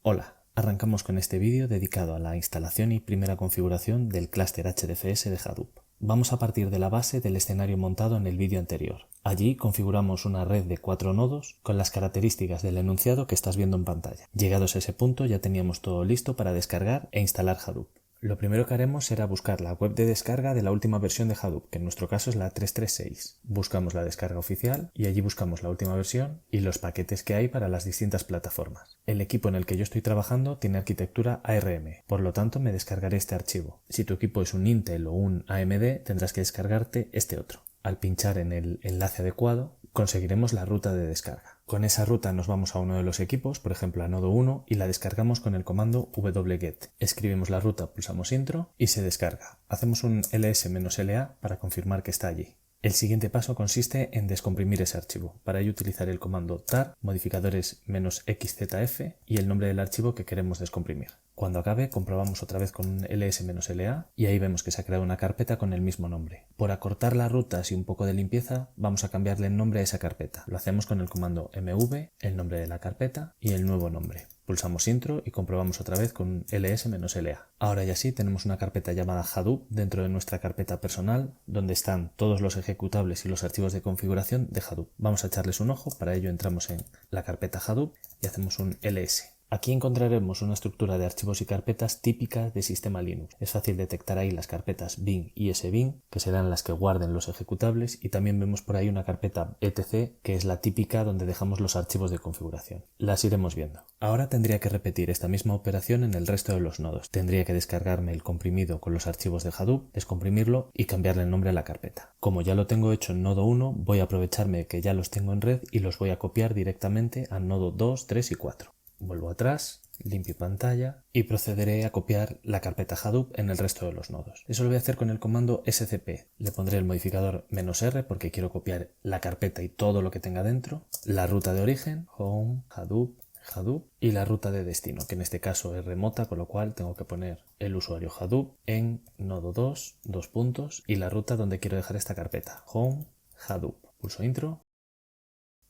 Hola, arrancamos con este vídeo dedicado a la instalación y primera configuración del clúster HDFS de Hadoop. Vamos a partir de la base del escenario montado en el vídeo anterior. Allí configuramos una red de 4 nodos con las características del enunciado que estás viendo en pantalla. Llegados a ese punto ya teníamos todo listo para descargar e instalar Hadoop. Lo primero que haremos será buscar la web de descarga de la última versión de Hadoop, que en nuestro caso es la 3.3.6. Buscamos la descarga oficial y allí buscamos la última versión y los paquetes que hay para las distintas plataformas. El equipo en el que yo estoy trabajando tiene arquitectura ARM, por lo tanto me descargaré este archivo. Si tu equipo es un Intel o un AMD, tendrás que descargarte este otro. Al pinchar en el enlace adecuado, conseguiremos la ruta de descarga. Con esa ruta nos vamos a uno de los equipos, por ejemplo a nodo 1, y la descargamos con el comando wget. Escribimos la ruta, pulsamos intro y se descarga. Hacemos un ls-la para confirmar que está allí. El siguiente paso consiste en descomprimir ese archivo. Para ello utilizaré el comando tar, modificadores -xzf y el nombre del archivo que queremos descomprimir. Cuando acabe comprobamos otra vez con un ls-la y ahí vemos que se ha creado una carpeta con el mismo nombre. Por acortar las rutas y un poco de limpieza vamos a cambiarle el nombre a esa carpeta. Lo hacemos con el comando mv, el nombre de la carpeta y el nuevo nombre. Pulsamos intro y comprobamos otra vez con ls-la. Ahora ya sí tenemos una carpeta llamada Hadoop dentro de nuestra carpeta personal donde están todos los ejecutables y los archivos de configuración de Hadoop. Vamos a echarles un ojo, para ello entramos en la carpeta Hadoop y hacemos un ls. Aquí encontraremos una estructura de archivos y carpetas típica de sistema Linux. Es fácil detectar ahí las carpetas bin y sbin, que serán las que guarden los ejecutables, y también vemos por ahí una carpeta etc, que es la típica donde dejamos los archivos de configuración. Las iremos viendo. Ahora tendría que repetir esta misma operación en el resto de los nodos. Tendría que descargarme el comprimido con los archivos de Hadoop, descomprimirlo y cambiarle el nombre a la carpeta. Como ya lo tengo hecho en nodo 1, voy a aprovecharme que ya los tengo en red y los voy a copiar directamente a nodo 2, 3 y 4. Vuelvo atrás, limpio pantalla y procederé a copiar la carpeta Hadoop en el resto de los nodos. Eso lo voy a hacer con el comando scp. Le pondré el modificador "-r" porque quiero copiar la carpeta y todo lo que tenga dentro, la ruta de origen, home, Hadoop, Hadoop, y la ruta de destino, que en este caso es remota, con lo cual tengo que poner el usuario Hadoop en nodo 2, dos puntos, y la ruta donde quiero dejar esta carpeta, home, Hadoop. Pulso intro.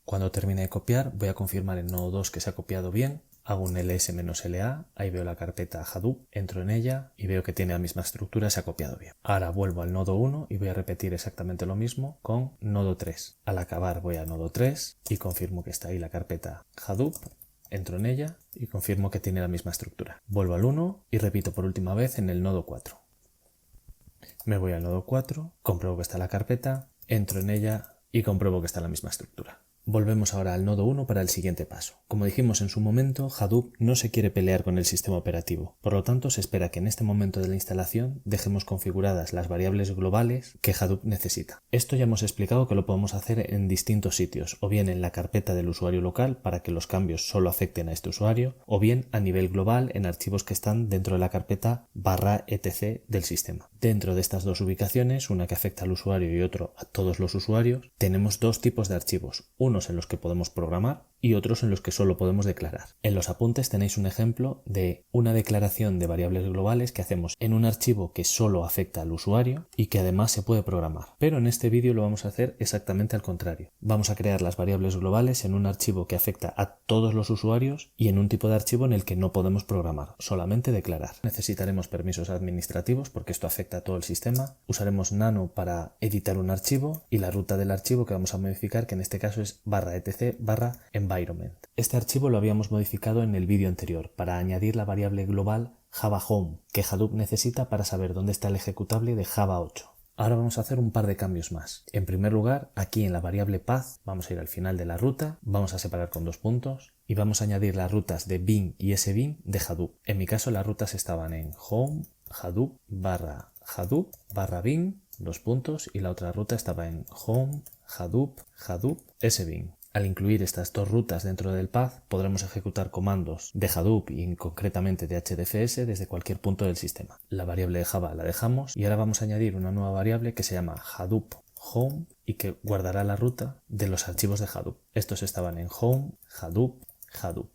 Cuando termine de copiar voy a confirmar en nodo 2 que se ha copiado bien, hago un ls-la, ahí veo la carpeta Hadoop, entro en ella y veo que tiene la misma estructura, se ha copiado bien. Ahora vuelvo al nodo 1 y voy a repetir exactamente lo mismo con nodo 3. Al acabar voy a nodo 3 y confirmo que está ahí la carpeta Hadoop, entro en ella y confirmo que tiene la misma estructura. Vuelvo al 1 y repito por última vez en el nodo 4. Me voy al nodo 4, compruebo que está la carpeta, entro en ella y compruebo que está la misma estructura. Volvemos ahora al nodo 1 para el siguiente paso. Como dijimos en su momento, Hadoop no se quiere pelear con el sistema operativo. Por lo tanto, se espera que en este momento de la instalación dejemos configuradas las variables globales que Hadoop necesita. Esto ya hemos explicado que lo podemos hacer en distintos sitios, o bien en la carpeta del usuario local para que los cambios solo afecten a este usuario, o bien a nivel global en archivos que están dentro de la carpeta /etc del sistema. Dentro de estas dos ubicaciones, una que afecta al usuario y otro a todos los usuarios, tenemos dos tipos de archivos. Unos en los que podemos programar y otros en los que solo podemos declarar. En los apuntes tenéis un ejemplo de una declaración de variables globales que hacemos en un archivo que solo afecta al usuario y que además se puede programar. Pero en este vídeo lo vamos a hacer exactamente al contrario. Vamos a crear las variables globales en un archivo que afecta a todos los usuarios y en un tipo de archivo en el que no podemos programar, solamente declarar. Necesitaremos permisos administrativos porque esto afecta a todo el sistema. Usaremos nano para editar un archivo y la ruta del archivo que vamos a modificar, que en este caso es /etc/environment. Este archivo lo habíamos modificado en el vídeo anterior para añadir la variable global Java Home que Hadoop necesita para saber dónde está el ejecutable de Java 8. Ahora vamos a hacer un par de cambios más. En primer lugar, aquí en la variable path vamos a ir al final de la ruta, vamos a separar con dos puntos y vamos a añadir las rutas de bin y sbin de Hadoop. En mi caso las rutas estaban en home, Hadoop, /Hadoop, /bin, dos puntos, y la otra ruta estaba en home, Hadoop, sbin. Al incluir estas dos rutas dentro del path podremos ejecutar comandos de Hadoop y concretamente de HDFS desde cualquier punto del sistema. La variable de Java la dejamos y ahora vamos a añadir una nueva variable que se llama Hadoop Home y que guardará la ruta de los archivos de Hadoop. Estos estaban en home, Hadoop.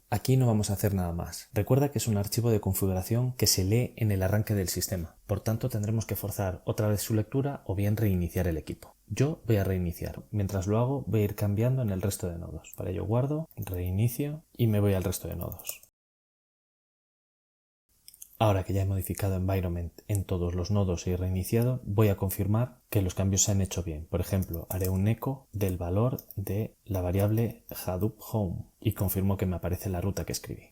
Aquí no vamos a hacer nada más. Recuerda que es un archivo de configuración que se lee en el arranque del sistema. Por tanto, tendremos que forzar otra vez su lectura o bien reiniciar el equipo. Yo voy a reiniciar. Mientras lo hago, voy a ir cambiando en el resto de nodos. Para ello guardo, reinicio y me voy al resto de nodos. Ahora que ya he modificado environment en todos los nodos y he reiniciado, voy a confirmar que los cambios se han hecho bien. Por ejemplo, haré un eco del valor de la variable Hadoop Home y confirmo que me aparece la ruta que escribí.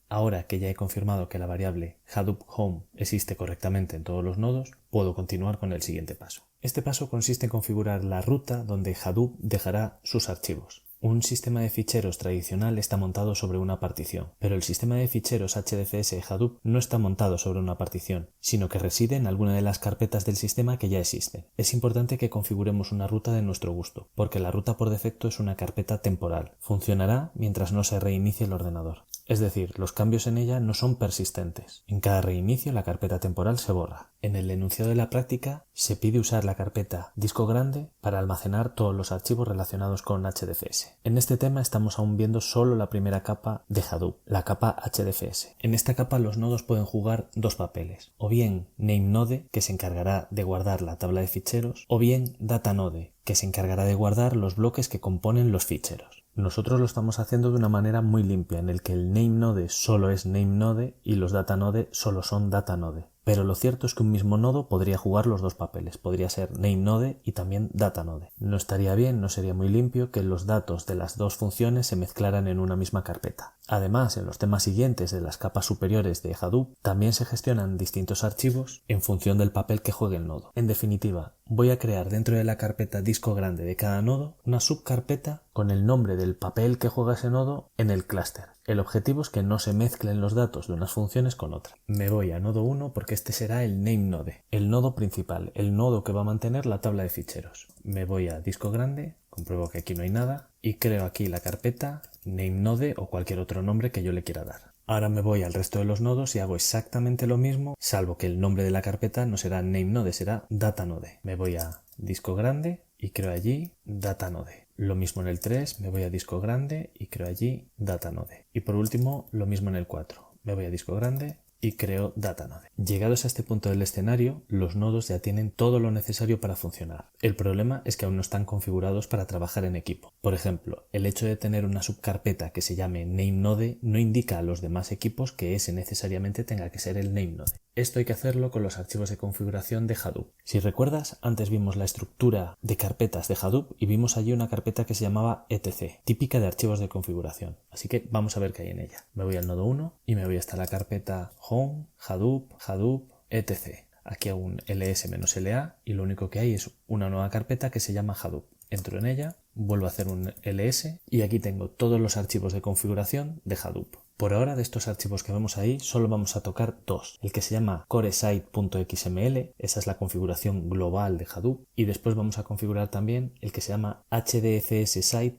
Ahora que ya he confirmado que la variable Hadoop Home existe correctamente en todos los nodos, puedo continuar con el siguiente paso. Este paso consiste en configurar la ruta donde Hadoop dejará sus archivos. Un sistema de ficheros tradicional está montado sobre una partición, pero el sistema de ficheros HDFS de Hadoop no está montado sobre una partición, sino que reside en alguna de las carpetas del sistema que ya existen. Es importante que configuremos una ruta de nuestro gusto, porque la ruta por defecto es una carpeta temporal. Funcionará mientras no se reinicie el ordenador. Es decir, los cambios en ella no son persistentes. En cada reinicio la carpeta temporal se borra. En el enunciado de la práctica se pide usar la carpeta disco grande para almacenar todos los archivos relacionados con HDFS. En este tema estamos aún viendo solo la primera capa de Hadoop, la capa HDFS. En esta capa los nodos pueden jugar dos papeles, o bien NameNode, que se encargará de guardar la tabla de ficheros, o bien DataNode, que se encargará de guardar los bloques que componen los ficheros. Nosotros lo estamos haciendo de una manera muy limpia, en el que el NameNode solo es NameNode y los DataNode solo son DataNode. Pero lo cierto es que un mismo nodo podría jugar los dos papeles, podría ser NameNode y también DataNode. No estaría bien, no sería muy limpio que los datos de las dos funciones se mezclaran en una misma carpeta. Además, en los temas siguientes de las capas superiores de Hadoop también se gestionan distintos archivos en función del papel que juegue el nodo. En definitiva, voy a crear dentro de la carpeta disco grande de cada nodo una subcarpeta con el nombre del papel que juega ese nodo en el clúster. El objetivo es que no se mezclen los datos de unas funciones con otras. Me voy a nodo 1 porque este será el NameNode, el nodo principal, el nodo que va a mantener la tabla de ficheros. Me voy a disco grande, compruebo que aquí no hay nada y creo aquí la carpeta NameNode o cualquier otro nombre que yo le quiera dar. Ahora me voy al resto de los nodos y hago exactamente lo mismo, salvo que el nombre de la carpeta no será NameNode, será DataNode. Me voy a disco grande y creo allí DataNode. Lo mismo en el 3, me voy a disco grande y creo allí DataNode. Y por último, lo mismo en el 4. Me voy a disco grande y creo DataNode. Llegados a este punto del escenario, los nodos ya tienen todo lo necesario para funcionar. El problema es que aún no están configurados para trabajar en equipo. Por ejemplo, el hecho de tener una subcarpeta que se llame NameNode no indica a los demás equipos que ese necesariamente tenga que ser el NameNode. Esto hay que hacerlo con los archivos de configuración de Hadoop. Si recuerdas, antes vimos la estructura de carpetas de Hadoop y vimos allí una carpeta que se llamaba etc, típica de archivos de configuración. Así que vamos a ver qué hay en ella. Me voy al nodo 1 y me voy hasta la carpeta Home, Hadoop, Hadoop, etc. Aquí hago un ls-la y lo único que hay es una nueva carpeta que se llama Hadoop. Entro en ella, vuelvo a hacer un ls y aquí tengo todos los archivos de configuración de Hadoop. Por ahora, de estos archivos que vemos ahí, solo vamos a tocar dos. El que se llama coresite.xml, esa es la configuración global de Hadoop, y después vamos a configurar también el que se llama hdfssite.xml.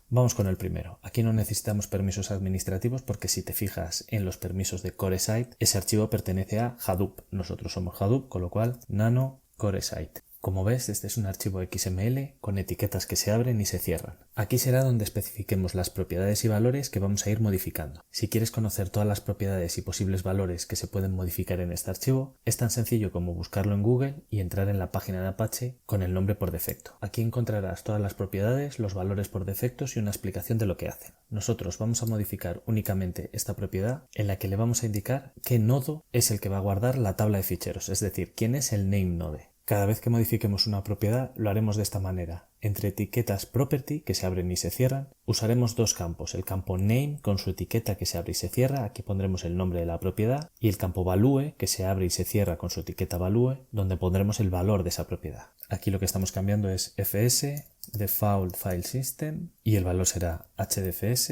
Vamos con el primero. Aquí no necesitamos permisos administrativos porque si te fijas en los permisos de coresite, ese archivo pertenece a Hadoop. Nosotros somos Hadoop, con lo cual nano coresite. Como ves, este es un archivo XML con etiquetas que se abren y se cierran. Aquí será donde especifiquemos las propiedades y valores que vamos a ir modificando. Si quieres conocer todas las propiedades y posibles valores que se pueden modificar en este archivo, es tan sencillo como buscarlo en Google y entrar en la página de Apache con el nombre por defecto. Aquí encontrarás todas las propiedades, los valores por defectos y una explicación de lo que hacen. Nosotros vamos a modificar únicamente esta propiedad en la que le vamos a indicar qué nodo es el que va a guardar la tabla de ficheros, es decir, quién es el NameNode. Cada vez que modifiquemos una propiedad lo haremos de esta manera. Entre etiquetas property, que se abren y se cierran, usaremos dos campos. El campo name con su etiqueta que se abre y se cierra, aquí pondremos el nombre de la propiedad, y el campo value, que se abre y se cierra con su etiqueta value, donde pondremos el valor de esa propiedad. Aquí lo que estamos cambiando es fs, default file system, y el valor será hdfs,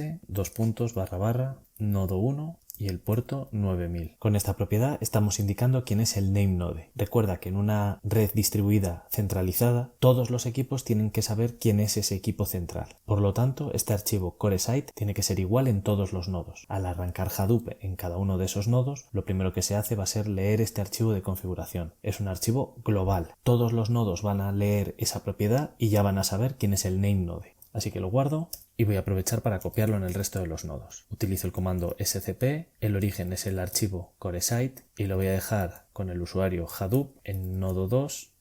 nodo 1, y el puerto 9000. Con esta propiedad estamos indicando quién es el NameNode. Recuerda que en una red distribuida centralizada, todos los equipos tienen que saber quién es ese equipo central. Por lo tanto, este archivo coresite tiene que ser igual en todos los nodos. Al arrancar Hadoop en cada uno de esos nodos, lo primero que se hace va a ser leer este archivo de configuración. Es un archivo global. Todos los nodos van a leer esa propiedad y ya van a saber quién es el NameNode. Así que lo guardo y voy a aprovechar para copiarlo en el resto de los nodos. Utilizo el comando scp, el origen es el archivo coresite y lo voy a dejar con el usuario Hadoop en nodo 2,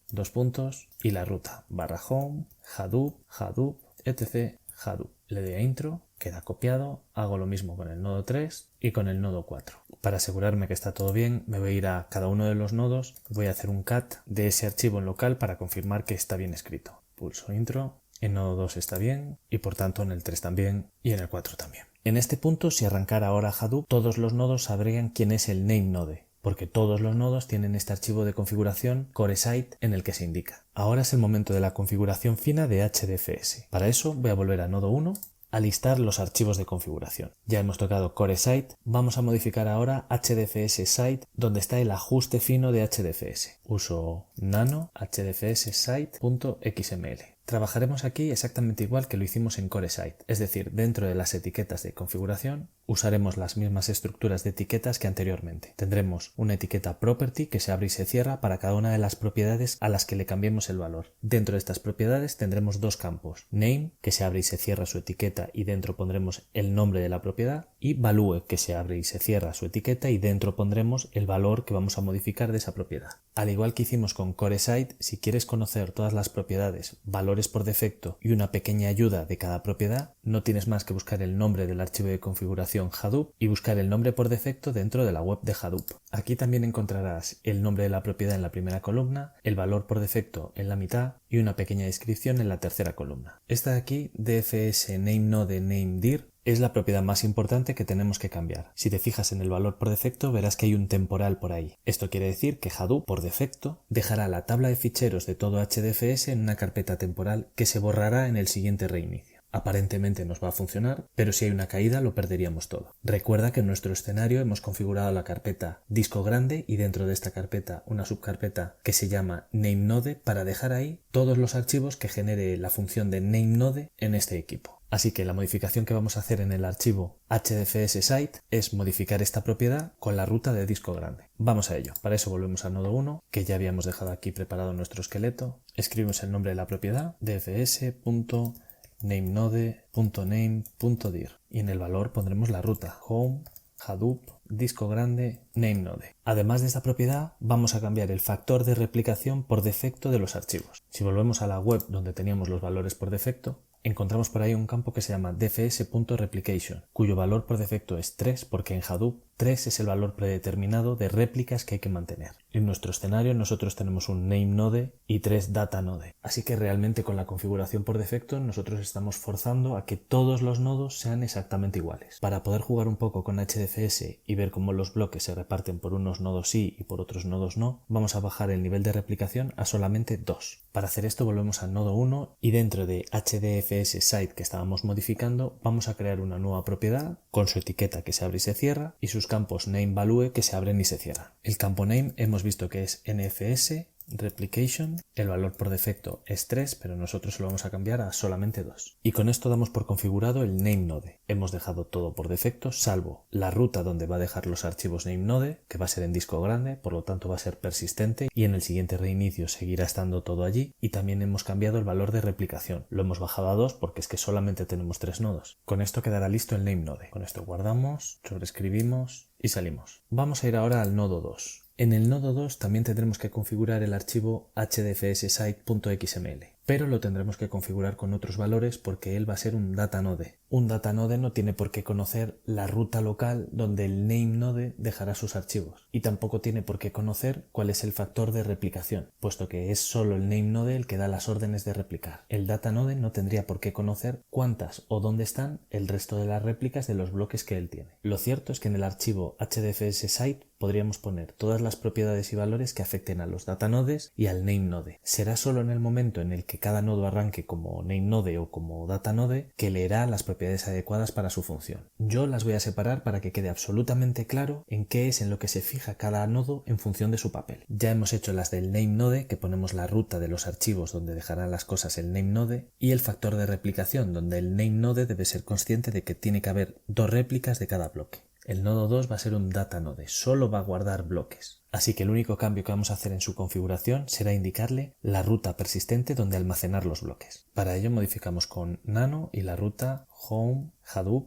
y la ruta /home, Hadoop, etc, Hadoop. le doy a intro, queda copiado, hago lo mismo con el nodo 3 y con el nodo 4. Para asegurarme que está todo bien, me voy a ir a cada uno de los nodos, voy a hacer un cat de ese archivo en local para confirmar que está bien escrito. Pulso intro, en nodo 2 está bien y por tanto en el 3 también y en el 4 también. En este punto, si arrancara ahora Hadoop, todos los nodos sabrían quién es el nameNode, porque todos los nodos tienen este archivo de configuración CoreSite en el que se indica. Ahora es el momento de la configuración fina de HDFS. Para eso voy a volver a nodo 1, a listar los archivos de configuración. Ya hemos tocado CoreSite, vamos a modificar ahora HDFS Site, donde está el ajuste fino de HDFS. Uso nano HDFS Site.xml. Trabajaremos aquí exactamente igual que lo hicimos en CoreSite, es decir, dentro de las etiquetas de configuración usaremos las mismas estructuras de etiquetas que anteriormente. Tendremos una etiqueta property que se abre y se cierra para cada una de las propiedades a las que le cambiemos el valor. Dentro de estas propiedades tendremos dos campos, name, que se abre y se cierra su etiqueta y dentro pondremos el nombre de la propiedad, y value, que se abre y se cierra su etiqueta y dentro pondremos el valor que vamos a modificar de esa propiedad. Al igual que hicimos con CoreSite, si quieres conocer todas las propiedades, valores por defecto y una pequeña ayuda de cada propiedad, no tienes más que buscar el nombre del archivo de configuración Hadoop y buscar el nombre por defecto dentro de la web de Hadoop. Aquí también encontrarás el nombre de la propiedad en la primera columna, el valor por defecto en la mitad y una pequeña descripción en la tercera columna. Esta de aquí, DFS nameNode nameDir, es la propiedad más importante que tenemos que cambiar. Si te fijas en el valor por defecto verás que hay un temporal por ahí. Esto quiere decir que Hadoop por defecto dejará la tabla de ficheros de todo HDFS en una carpeta temporal que se borrará en el siguiente reinicio. Aparentemente nos va a funcionar, pero si hay una caída lo perderíamos todo. Recuerda que en nuestro escenario hemos configurado la carpeta disco grande y dentro de esta carpeta una subcarpeta que se llama nameNode para dejar ahí todos los archivos que genere la función de nameNode en este equipo. Así que la modificación que vamos a hacer en el archivo HDFS Site es modificar esta propiedad con la ruta de disco grande. Vamos a ello. Para eso volvemos a nodo 1, que ya habíamos dejado aquí preparado nuestro esqueleto. Escribimos el nombre de la propiedad, dfs.nameNode.name.dir, y en el valor pondremos la ruta home, Hadoop, disco grande, nameNode. Además de esta propiedad, vamos a cambiar el factor de replicación por defecto de los archivos. Si volvemos a la web donde teníamos los valores por defecto, encontramos por ahí un campo que se llama dfs.replication, cuyo valor por defecto es 3 porque en Hadoop 3 es el valor predeterminado de réplicas que hay que mantener. En nuestro escenario nosotros tenemos un nameNode y 3 datanode. Así que realmente con la configuración por defecto nosotros estamos forzando a que todos los nodos sean exactamente iguales. Para poder jugar un poco con HDFS y ver cómo los bloques se reparten por unos nodos sí y por otros nodos no, vamos a bajar el nivel de replicación a solamente 2. Para hacer esto volvemos al nodo 1 y dentro de HDFS Site que estábamos modificando vamos a crear una nueva propiedad con su etiqueta que se abre y se cierra y sus campos nameValue que se abren y se cierran. El campo name hemos visto que es NFS Replication, el valor por defecto es 3, pero nosotros lo vamos a cambiar a solamente 2. Y con esto damos por configurado el nameNode. Hemos dejado todo por defecto, salvo la ruta donde va a dejar los archivos nameNode, que va a ser en disco grande, por lo tanto va a ser persistente y en el siguiente reinicio seguirá estando todo allí. Y también hemos cambiado el valor de replicación. Lo hemos bajado a 2 porque es que solamente tenemos 3 nodos. Con esto quedará listo el nameNode. Con esto guardamos, sobreescribimos y salimos. Vamos a ir ahora al nodo 2. En el nodo 2 también tendremos que configurar el archivo hdfssite.xml, pero lo tendremos que configurar con otros valores porque él va a ser un datanode. Un datanode no tiene por qué conocer la ruta local donde el nameNode dejará sus archivos y tampoco tiene por qué conocer cuál es el factor de replicación, puesto que es solo el nameNode el que da las órdenes de replicar. El datanode no tendría por qué conocer cuántas o dónde están el resto de las réplicas de los bloques que él tiene. Lo cierto es que en el archivo hdfssite podríamos poner todas las propiedades y valores que afecten a los datanodes y al nameNode. Será solo en el momento en el que cada nodo arranque como nameNode o como datanode que leerá las propiedades adecuadas para su función. Yo las voy a separar para que quede absolutamente claro en qué es en lo que se fija cada nodo en función de su papel. Ya hemos hecho las del nameNode, que ponemos la ruta de los archivos donde dejarán las cosas el nameNode, y el factor de replicación, donde el nameNode debe ser consciente de que tiene que haber 2 réplicas de cada bloque. El nodo 2 va a ser un datanode, solo va a guardar bloques. Así que el único cambio que vamos a hacer en su configuración será indicarle la ruta persistente donde almacenar los bloques. Para ello modificamos con nano y la ruta home, Hadoop,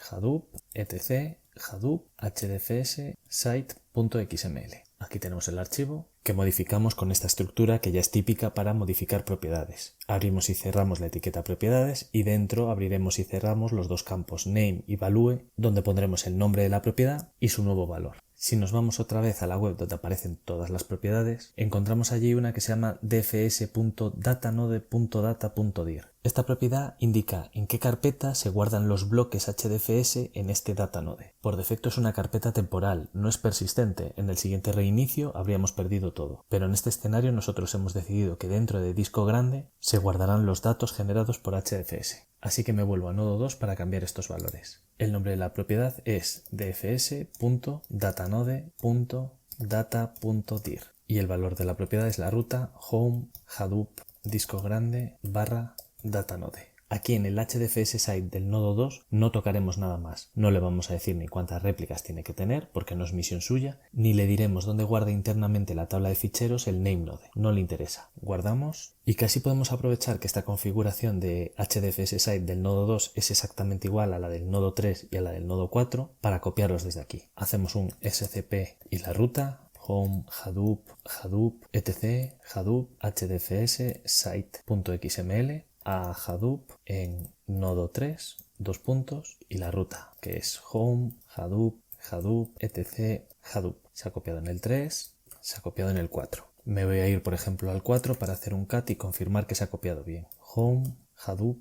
etc, Hadoop, hdfs, site.xml. Aquí tenemos el archivo que modificamos con esta estructura que ya es típica para modificar propiedades. Abrimos y cerramos la etiqueta propiedades y dentro abriremos y cerramos los dos campos name y value, donde pondremos el nombre de la propiedad y su nuevo valor. Si nos vamos otra vez a la web donde aparecen todas las propiedades, encontramos allí una que se llama dfs.datanode.data.dir. Esta propiedad indica en qué carpeta se guardan los bloques HDFS en este datanode. Por defecto es una carpeta temporal, no es persistente. En el siguiente reinicio habríamos perdido todo. Pero en este escenario nosotros hemos decidido que dentro de disco grande se guardarán los datos generados por HDFS. Así que me vuelvo a nodo 2 para cambiar estos valores. El nombre de la propiedad es dfs.datanode.data.dir y el valor de la propiedad es la ruta home hadoop disco grande /datanode. Aquí en el HDFS site del nodo 2 no tocaremos nada más. No le vamos a decir ni cuántas réplicas tiene que tener, porque no es misión suya, ni le diremos dónde guarda internamente la tabla de ficheros el nameNode. No le interesa. Guardamos y casi podemos aprovechar que esta configuración de HDFS site del nodo 2 es exactamente igual a la del nodo 3 y a la del nodo 4 para copiarlos desde aquí. Hacemos un scp y la ruta home hadoop etc hadoop hdfs site.xml a Hadoop en nodo 3, y la ruta, que es home, Hadoop, etc, Hadoop. Se ha copiado en el 3, se ha copiado en el 4. Me voy a ir, por ejemplo, al 4 para hacer un cat y confirmar que se ha copiado bien. Home, Hadoop,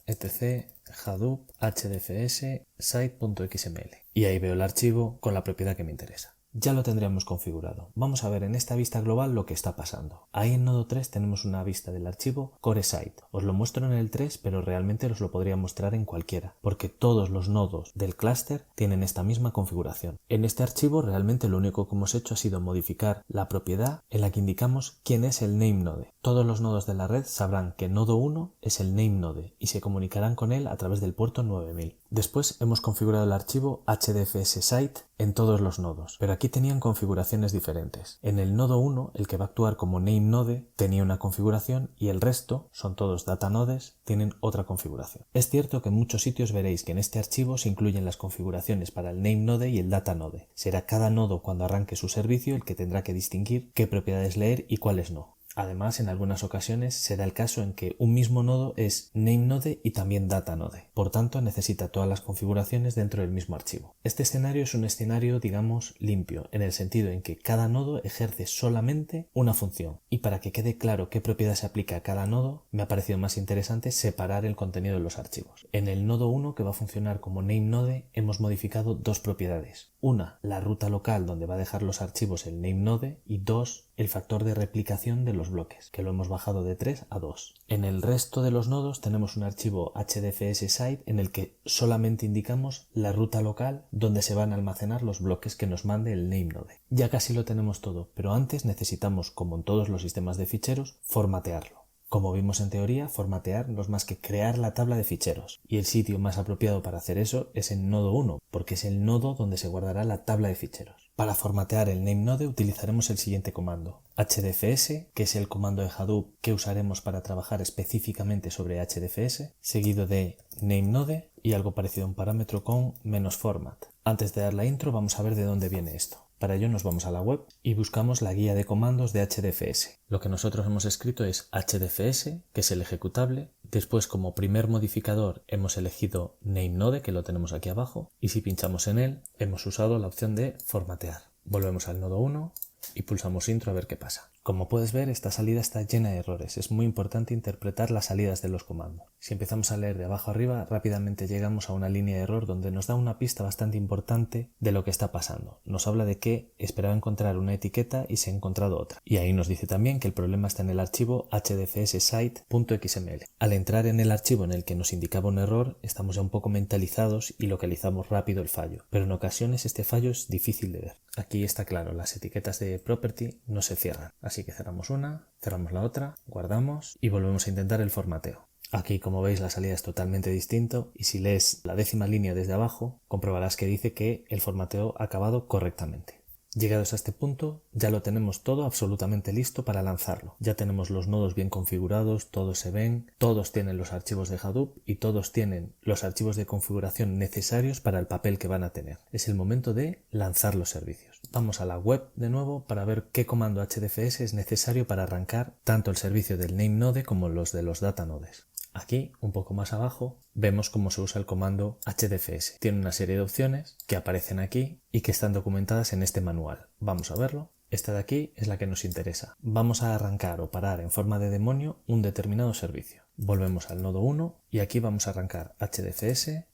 etc, Hadoop, hdfs site.xml. Y ahí veo el archivo con la propiedad que me interesa. Ya lo tendríamos configurado. Vamos a ver en esta vista global lo que está pasando. Ahí en nodo 3 tenemos una vista del archivo CoreSite. Os lo muestro en el 3, pero realmente os lo podría mostrar en cualquiera, porque todos los nodos del clúster tienen esta misma configuración. En este archivo realmente lo único que hemos hecho ha sido modificar la propiedad en la que indicamos quién es el nameNode. Todos los nodos de la red sabrán que nodo 1 es el nameNode y se comunicarán con él a través del puerto 9000. Después hemos configurado el archivo HDFS site en todos los nodos, pero aquí tenían configuraciones diferentes. En el nodo 1, el que va a actuar como nameNode, tenía una configuración y el resto, son todos datanodes, tienen otra configuración. Es cierto que en muchos sitios veréis que en este archivo se incluyen las configuraciones para el nameNode y el datanode. Será cada nodo cuando arranque su servicio el que tendrá que distinguir qué propiedades leer y cuáles no. Además, en algunas ocasiones se da el caso en que un mismo nodo es nameNode y también datanode. Por tanto, necesita todas las configuraciones dentro del mismo archivo. Este escenario es un escenario, digamos, limpio, en el sentido en que cada nodo ejerce solamente una función. Y para que quede claro qué propiedad se aplica a cada nodo, me ha parecido más interesante separar el contenido de los archivos. En el nodo 1, que va a funcionar como nameNode, hemos modificado dos propiedades. Una, la ruta local donde va a dejar los archivos el nameNode, y dos, el factor de replicación de los bloques, que lo hemos bajado de 3 a 2. En el resto de los nodos tenemos un archivo HDFS site en el que solamente indicamos la ruta local donde se van a almacenar los bloques que nos mande el nameNode. Ya casi lo tenemos todo, pero antes necesitamos, como en todos los sistemas de ficheros, formatearlo. Como vimos en teoría, formatear no es más que crear la tabla de ficheros, y el sitio más apropiado para hacer eso es en nodo 1, porque es el nodo donde se guardará la tabla de ficheros. Para formatear el nameNode utilizaremos el siguiente comando: hdfs, que es el comando de Hadoop que usaremos para trabajar específicamente sobre HDFS, seguido de nameNode y algo parecido a un parámetro con -format. Antes de dar la intro vamos a ver de dónde viene esto. Para ello nos vamos a la web y buscamos la guía de comandos de HDFS. Lo que nosotros hemos escrito es HDFS, que es el ejecutable. Después, como primer modificador, hemos elegido nameNode, que lo tenemos aquí abajo, y si pinchamos en él, hemos usado la opción de formatear. Volvemos al nodo 1 y pulsamos intro a ver qué pasa. Como puedes ver, esta salida está llena de errores. Es muy importante interpretar las salidas de los comandos. Si empezamos a leer de abajo arriba, rápidamente llegamos a una línea de error donde nos da una pista bastante importante de lo que está pasando. Nos habla de que esperaba encontrar una etiqueta y se ha encontrado otra. Y ahí nos dice también que el problema está en el archivo hdfs-site.xml. Al entrar en el archivo en el que nos indicaba un error, estamos ya un poco mentalizados y localizamos rápido el fallo. Pero en ocasiones este fallo es difícil de ver. Aquí está claro, las etiquetas de property no se cierran. Así que cerramos una, cerramos la otra, guardamos y volvemos a intentar el formateo. Aquí, como veis, la salida es totalmente distinto y si lees la 10ª línea desde abajo, comprobarás que dice que el formateo ha acabado correctamente. Llegados a este punto, ya lo tenemos todo absolutamente listo para lanzarlo. Ya tenemos los nodos bien configurados, todos se ven, todos tienen los archivos de Hadoop y todos tienen los archivos de configuración necesarios para el papel que van a tener. Es el momento de lanzar los servicios. Vamos a la web de nuevo para ver qué comando HDFS es necesario para arrancar tanto el servicio del NameNode como los de los DataNodes. Aquí, un poco más abajo, vemos cómo se usa el comando HDFS. Tiene una serie de opciones que aparecen aquí y que están documentadas en este manual. Vamos a verlo. Esta de aquí es la que nos interesa. Vamos a arrancar o parar en forma de demonio un determinado servicio. Volvemos al nodo 1 y aquí vamos a arrancar HDFS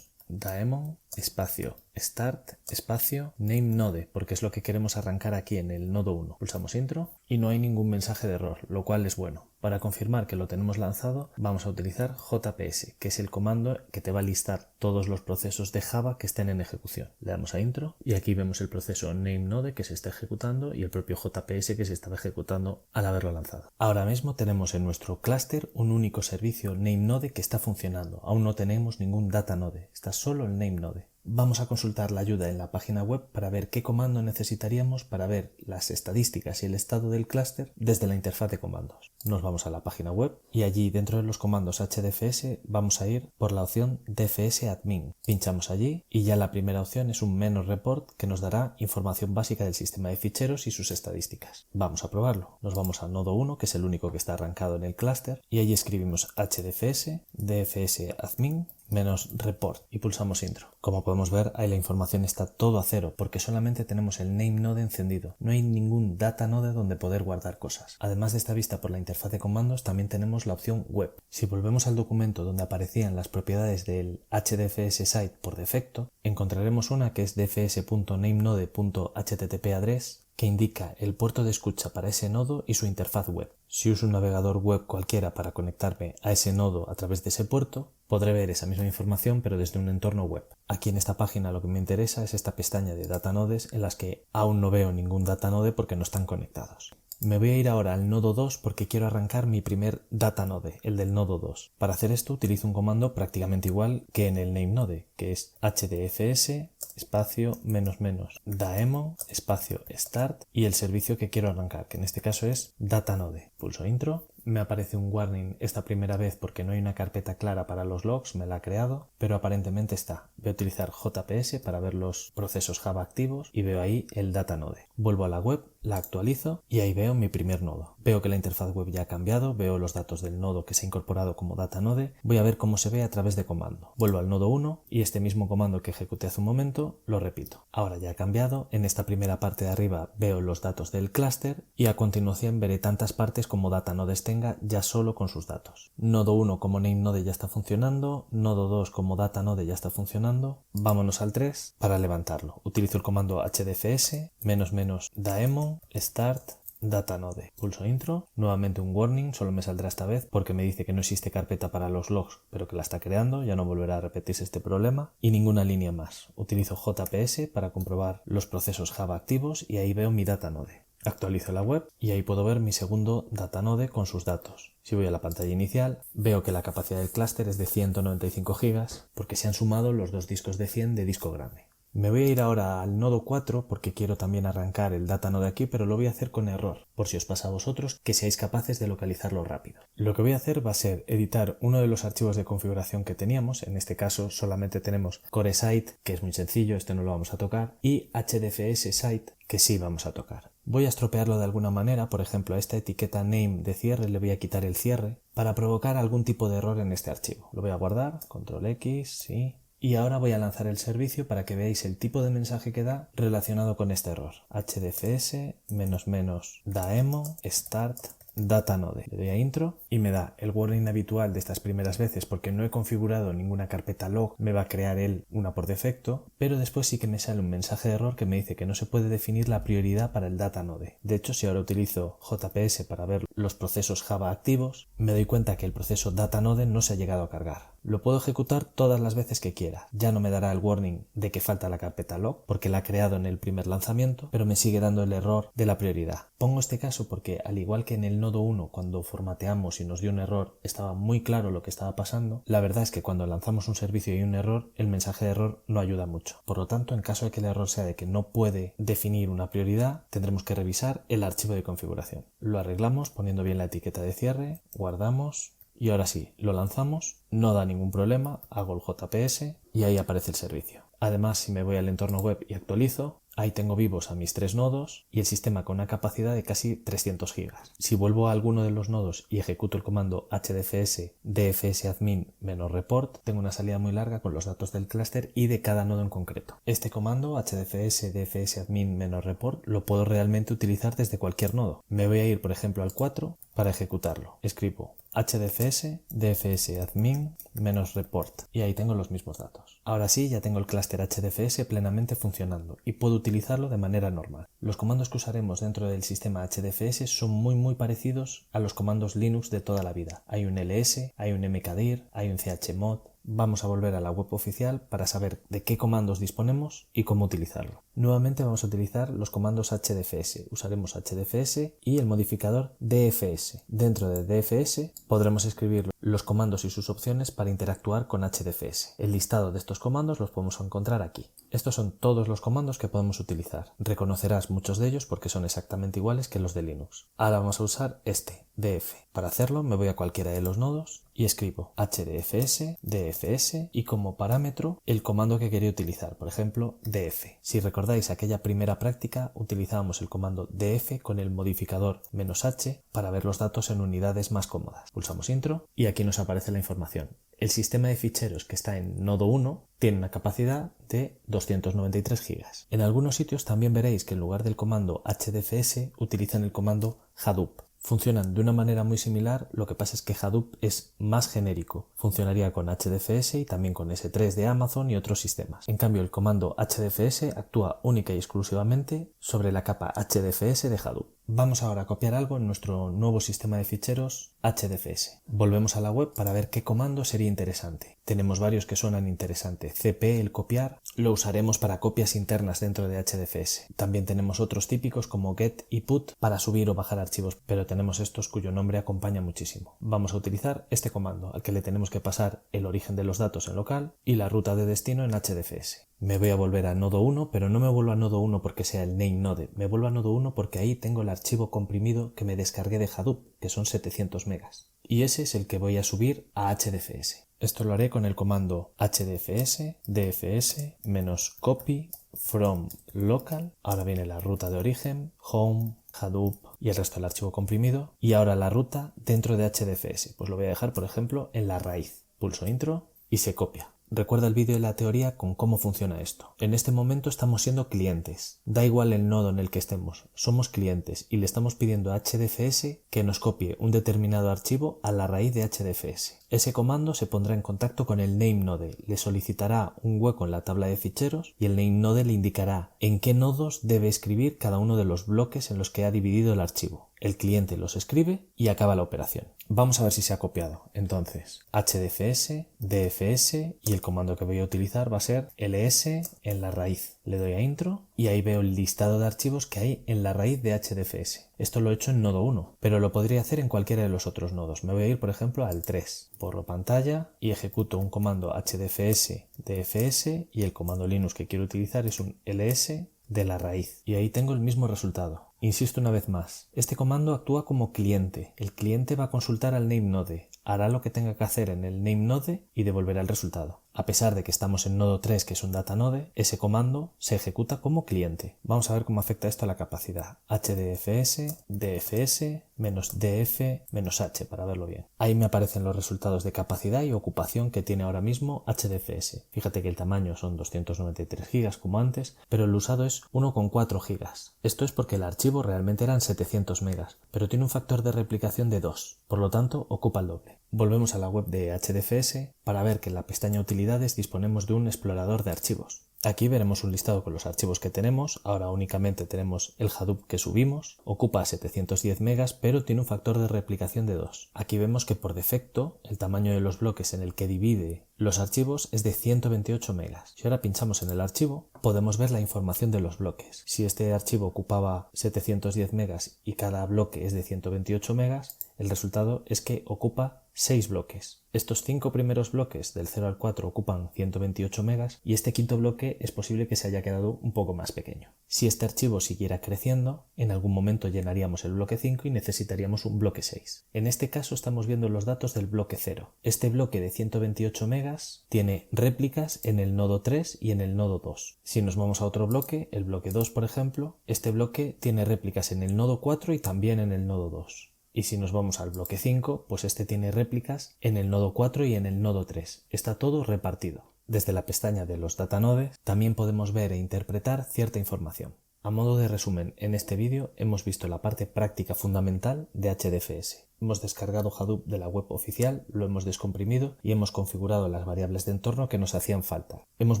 -daemon espacio start espacio NameNode, porque es lo que queremos arrancar aquí en el nodo 1. Pulsamos intro y no hay ningún mensaje de error, lo cual es bueno. Para confirmar que lo tenemos lanzado, vamos a utilizar JPS, que es el comando que te va a listar todos los procesos de Java que estén en ejecución. Le damos a intro y aquí vemos el proceso NameNode que se está ejecutando y el propio JPS que se estaba ejecutando al haberlo lanzado. Ahora mismo tenemos en nuestro clúster un único servicio NameNode que está funcionando. Aún no tenemos ningún DataNode, está solo el NameNode. Vamos a consultar la ayuda en la página web para ver qué comando necesitaríamos para ver las estadísticas y el estado del clúster desde la interfaz de comandos. Nos vamos a la página web y allí dentro de los comandos HDFS vamos a ir por la opción DFS Admin. Pinchamos allí y ya la primera opción es un -report que nos dará información básica del sistema de ficheros y sus estadísticas. Vamos a probarlo. Nos vamos al nodo 1, que es el único que está arrancado en el clúster, y allí escribimos HDFS DFS Admin -report y pulsamos intro. Como podemos ver, ahí la información está todo a cero porque solamente tenemos el NameNode encendido. No hay ningún DataNode donde poder guardar cosas. Además de esta vista por la interfaz de comandos, también tenemos la opción web. Si volvemos al documento donde aparecían las propiedades del HDFS site por defecto, encontraremos una que es dfs.namenode.http-address, que indica el puerto de escucha para ese nodo y su interfaz web. Si uso un navegador web cualquiera para conectarme a ese nodo a través de ese puerto, podré ver esa misma información pero desde un entorno web. Aquí en esta página lo que me interesa es esta pestaña de DataNodes en las que aún no veo ningún DataNode porque no están conectados. Me voy a ir ahora al nodo 2 porque quiero arrancar mi primer DataNode, el del nodo 2. Para hacer esto utilizo un comando prácticamente igual que en el NameNode, que es HDFS espacio --daemon espacio start y el servicio que quiero arrancar, que en este caso es DataNode. Pulso intro. Me aparece un warning esta primera vez porque no hay una carpeta clara para los logs, me la ha creado, pero aparentemente está. Voy a utilizar JPS para ver los procesos Java activos y veo ahí el DataNode. Vuelvo a la web, la actualizo y ahí veo mi primer nodo. Veo que la interfaz web ya ha cambiado, veo los datos del nodo que se ha incorporado como DataNode. Voy a ver cómo se ve a través de comando. Vuelvo al nodo 1 y este mismo comando que ejecuté hace un momento lo repito. Ahora ya ha cambiado, en esta primera parte de arriba veo los datos del clúster y a continuación veré tantas partes como DataNodes tenga ya solo con sus datos. Nodo 1 como NameNode ya está funcionando, nodo 2 como DataNode ya está funcionando. Vámonos al 3 para levantarlo. Utilizo el comando HDFS -daemon start DataNode. Pulso intro, nuevamente un warning, solo me saldrá esta vez porque me dice que no existe carpeta para los logs, pero que la está creando, ya no volverá a repetirse este problema, y ninguna línea más. Utilizo JPS para comprobar los procesos Java activos y ahí veo mi DataNode. Actualizo la web y ahí puedo ver mi segundo DataNode con sus datos. Si voy a la pantalla inicial, veo que la capacidad del clúster es de 195 GB porque se han sumado los dos discos de 100 de disco grande. Me voy a ir ahora al nodo 4 porque quiero también arrancar el DataNode aquí, pero lo voy a hacer con error, por si os pasa a vosotros, que seáis capaces de localizarlo rápido. Lo que voy a hacer va a ser editar uno de los archivos de configuración que teníamos, en este caso solamente tenemos CoreSite, que es muy sencillo, este no lo vamos a tocar, y HDFS Site, que sí vamos a tocar. Voy a estropearlo de alguna manera, por ejemplo a esta etiqueta name de cierre le voy a quitar el cierre para provocar algún tipo de error en este archivo. Lo voy a guardar, control X, sí. Y ahora voy a lanzar el servicio para que veáis el tipo de mensaje que da relacionado con este error. HDFS -daemon start DataNode. Le doy a intro y me da el warning habitual de estas primeras veces porque no he configurado ninguna carpeta log, me va a crear él una por defecto, pero después sí que me sale un mensaje de error que me dice que no se puede definir la prioridad para el DataNode. De hecho, si ahora utilizo JPS para ver los procesos Java activos, me doy cuenta que el proceso DataNode no se ha llegado a cargar. Lo puedo ejecutar todas las veces que quiera. Ya no me dará el warning de que falta la carpeta log porque la ha creado en el primer lanzamiento, pero me sigue dando el error de la prioridad. Pongo este caso porque, al igual que en el nodo nodo 1 cuando formateamos y nos dio un error estaba muy claro lo que estaba pasando, la verdad es que cuando lanzamos un servicio y hay un error, el mensaje de error no ayuda mucho. Por lo tanto, en caso de que el error sea de que no puede definir una prioridad, tendremos que revisar el archivo de configuración. Lo arreglamos poniendo bien la etiqueta de cierre, guardamos y ahora sí, lo lanzamos, no da ningún problema, hago el JPS y ahí aparece el servicio. Además, si me voy al entorno web y actualizo, ahí tengo vivos a mis 3 nodos y el sistema con una capacidad de casi 300 GB. Si vuelvo a alguno de los nodos y ejecuto el comando hdfs dfsadmin-report, tengo una salida muy larga con los datos del clúster y de cada nodo en concreto. Este comando hdfs dfsadmin-report lo puedo realmente utilizar desde cualquier nodo. Me voy a ir, por ejemplo, al 4 para ejecutarlo. Escribo hdfs dfsadmin-report y ahí tengo los mismos datos. Ahora sí, ya tengo el clúster hdfs plenamente funcionando y puedo utilizarlo de manera normal. Los comandos que usaremos dentro del sistema hdfs son muy parecidos a los comandos Linux de toda la vida. Hay un ls, hay un mkdir, hay un chmod. Vamos a volver a la web oficial para saber de qué comandos disponemos y cómo utilizarlo. Nuevamente vamos a utilizar los comandos hdfs. Usaremos hdfs y el modificador dfs. Dentro de dfs podremos escribir los comandos y sus opciones para interactuar con hdfs. El listado de estos comandos los podemos encontrar aquí. Estos son todos los comandos que podemos utilizar. Reconocerás muchos de ellos porque son exactamente iguales que los de Linux. Ahora vamos a usar este, df. Para hacerlo me voy a cualquiera de los nodos y escribo hdfs, dfs y como parámetro el comando que quería utilizar, por ejemplo df. Si recordáis aquella primera práctica utilizábamos el comando df con el modificador "-h" para ver los datos en unidades más cómodas. Pulsamos intro y aquí nos aparece la información. El sistema de ficheros que está en nodo 1 tiene una capacidad de 293 GB. En algunos sitios también veréis que en lugar del comando hdfs utilizan el comando Hadoop. Funcionan de una manera muy similar, lo que pasa es que Hadoop es más genérico. Funcionaría con hdfs y también con S3 de Amazon y otros sistemas. En cambio, el comando hdfs actúa única y exclusivamente sobre la capa hdfs de Hadoop. Vamos ahora a copiar algo en nuestro nuevo sistema de ficheros hdfs. Volvemos a la web para ver qué comando sería interesante. Tenemos varios que suenan interesantes. cp, el copiar, lo usaremos para copias internas dentro de hdfs. También tenemos otros típicos como get y put para subir o bajar archivos, pero tenemos estos cuyo nombre acompaña muchísimo. Vamos a utilizar este comando, al que le tenemos que pasar el origen de los datos en local y la ruta de destino en hdfs. Me voy a volver a nodo 1, pero no me vuelvo a nodo 1 porque sea el name node. Me vuelvo a nodo 1 porque ahí tengo el archivo comprimido que me descargué de Hadoop, que son 700 megas. Y ese es el que voy a subir a hdfs. Esto lo haré con el comando hdfs dfs-copy from local. Ahora viene la ruta de origen, home, Hadoop y el resto del archivo comprimido. Y ahora la ruta dentro de hdfs. Pues lo voy a dejar, por ejemplo, en la raíz. Pulso intro y se copia. Recuerda el vídeo de la teoría con cómo funciona esto. En este momento estamos siendo clientes. Da igual el nodo en el que estemos. Somos clientes y le estamos pidiendo a hdfs que nos copie un determinado archivo a la raíz de hdfs. Ese comando se pondrá en contacto con el name node, le solicitará un hueco en la tabla de ficheros y el name node le indicará en qué nodos debe escribir cada uno de los bloques en los que ha dividido el archivo. El cliente los escribe y acaba la operación. Vamos a ver si se ha copiado. Entonces, hdfs, dfs y el comando que voy a utilizar va a ser ls en la raíz. Le doy a intro y ahí veo el listado de archivos que hay en la raíz de hdfs. Esto lo he hecho en nodo 1, pero lo podría hacer en cualquiera de los otros nodos. Me voy a ir, por ejemplo, al 3. Borro pantalla y ejecuto un comando hdfs, dfs y el comando Linux que quiero utilizar es un ls de la raíz. Y ahí tengo el mismo resultado. Insisto una vez más, este comando actúa como cliente. El cliente va a consultar al name node, hará lo que tenga que hacer en el name node y devolverá el resultado. A pesar de que estamos en nodo 3, que es un data node, ese comando se ejecuta como cliente. Vamos a ver cómo afecta esto a la capacidad. hdfs, dfs, -df-h para verlo bien. Ahí me aparecen los resultados de capacidad y ocupación que tiene ahora mismo hdfs. Fíjate que el tamaño son 293 GB como antes, pero el usado es 1,4 GB. Esto es porque el archivo realmente eran 700 megas, pero tiene un factor de replicación de 2, por lo tanto ocupa el doble. Volvemos a la web de hdfs para ver que en la pestaña Utilidades disponemos de un explorador de archivos. Aquí veremos un listado con los archivos que tenemos. Ahora únicamente tenemos el Hadoop que subimos, ocupa 710 megas, pero tiene un factor de replicación de 2. Aquí vemos que por defecto el tamaño de los bloques en el que divide los archivos es de 128 megas. Si ahora pinchamos en el archivo, podemos ver la información de los bloques. Si este archivo ocupaba 710 megas y cada bloque es de 128 megas, el resultado es que ocupa 6 bloques. Estos 5 primeros bloques del 0 al 4 ocupan 128 megas y este quinto bloque es posible que se haya quedado un poco más pequeño. Si este archivo siguiera creciendo, en algún momento llenaríamos el bloque 5 y necesitaríamos un bloque 6. En este caso estamos viendo los datos del bloque 0. Este bloque de 128 megas tiene réplicas en el nodo 3 y en el nodo 2. Si nos vamos a otro bloque, el bloque 2 por ejemplo, este bloque tiene réplicas en el nodo 4 y también en el nodo 2. Y si nos vamos al bloque 5, pues este tiene réplicas en el nodo 4 y en el nodo 3. Está todo repartido. Desde la pestaña de los datanodes también podemos ver e interpretar cierta información. A modo de resumen, en este vídeo hemos visto la parte práctica fundamental de HDFS. Hemos descargado Hadoop de la web oficial, lo hemos descomprimido y hemos configurado las variables de entorno que nos hacían falta. Hemos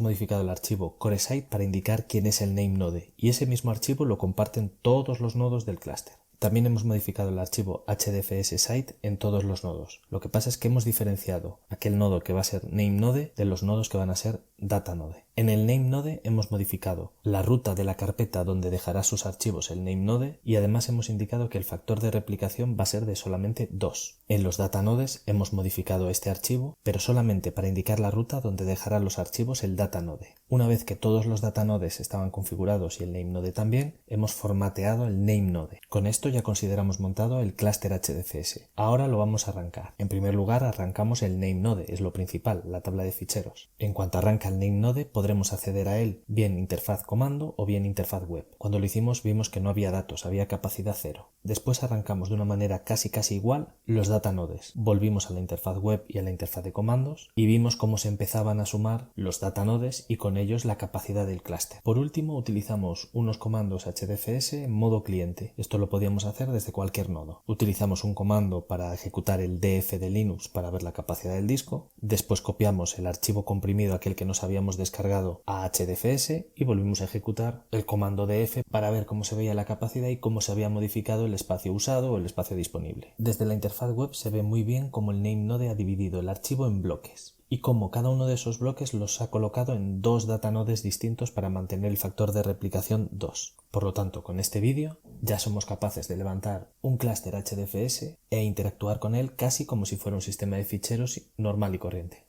modificado el archivo CoreSite para indicar quién es el nameNode y ese mismo archivo lo comparten todos los nodos del clúster. También hemos modificado el archivo HDFS site en todos los nodos. Lo que pasa es que hemos diferenciado aquel nodo que va a ser nameNode de los nodos que van a ser datanode. En el nameNode hemos modificado la ruta de la carpeta donde dejará sus archivos el nameNode y además hemos indicado que el factor de replicación va a ser de solamente 2. En los datanodes hemos modificado este archivo, pero solamente para indicar la ruta donde dejará los archivos el datanode. Una vez que todos los datanodes estaban configurados y el nameNode también, hemos formateado el nameNode. Con esto ya consideramos montado el clúster HDFS. Ahora lo vamos a arrancar. En primer lugar arrancamos el nameNode, es lo principal, la tabla de ficheros. En cuanto arranca el nameNode podremos acceder a él bien interfaz comando o bien interfaz web. Cuando lo hicimos vimos que no había datos, había capacidad 0. Después arrancamos de una manera casi igual los datanodes. Volvimos a la interfaz web y a la interfaz de comandos y vimos cómo se empezaban a sumar los datanodes y con ellos la capacidad del clúster. Por último utilizamos unos comandos HDFS en modo cliente. Esto lo podíamos hacer desde cualquier nodo. Utilizamos un comando para ejecutar el df de Linux para ver la capacidad del disco. Después copiamos el archivo comprimido aquel que nos habíamos descargado a HDFS y volvimos a ejecutar el comando df para ver cómo se veía la capacidad y cómo se había modificado el espacio usado o el espacio disponible. Desde la interfaz web se ve muy bien cómo el nameNode ha dividido el archivo en bloques y cómo cada uno de esos bloques los ha colocado en 2 datanodes distintos para mantener el factor de replicación 2. Por lo tanto, con este vídeo ya somos capaces de levantar un clúster HDFS e interactuar con él casi como si fuera un sistema de ficheros normal y corriente.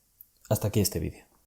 Hasta aquí este vídeo.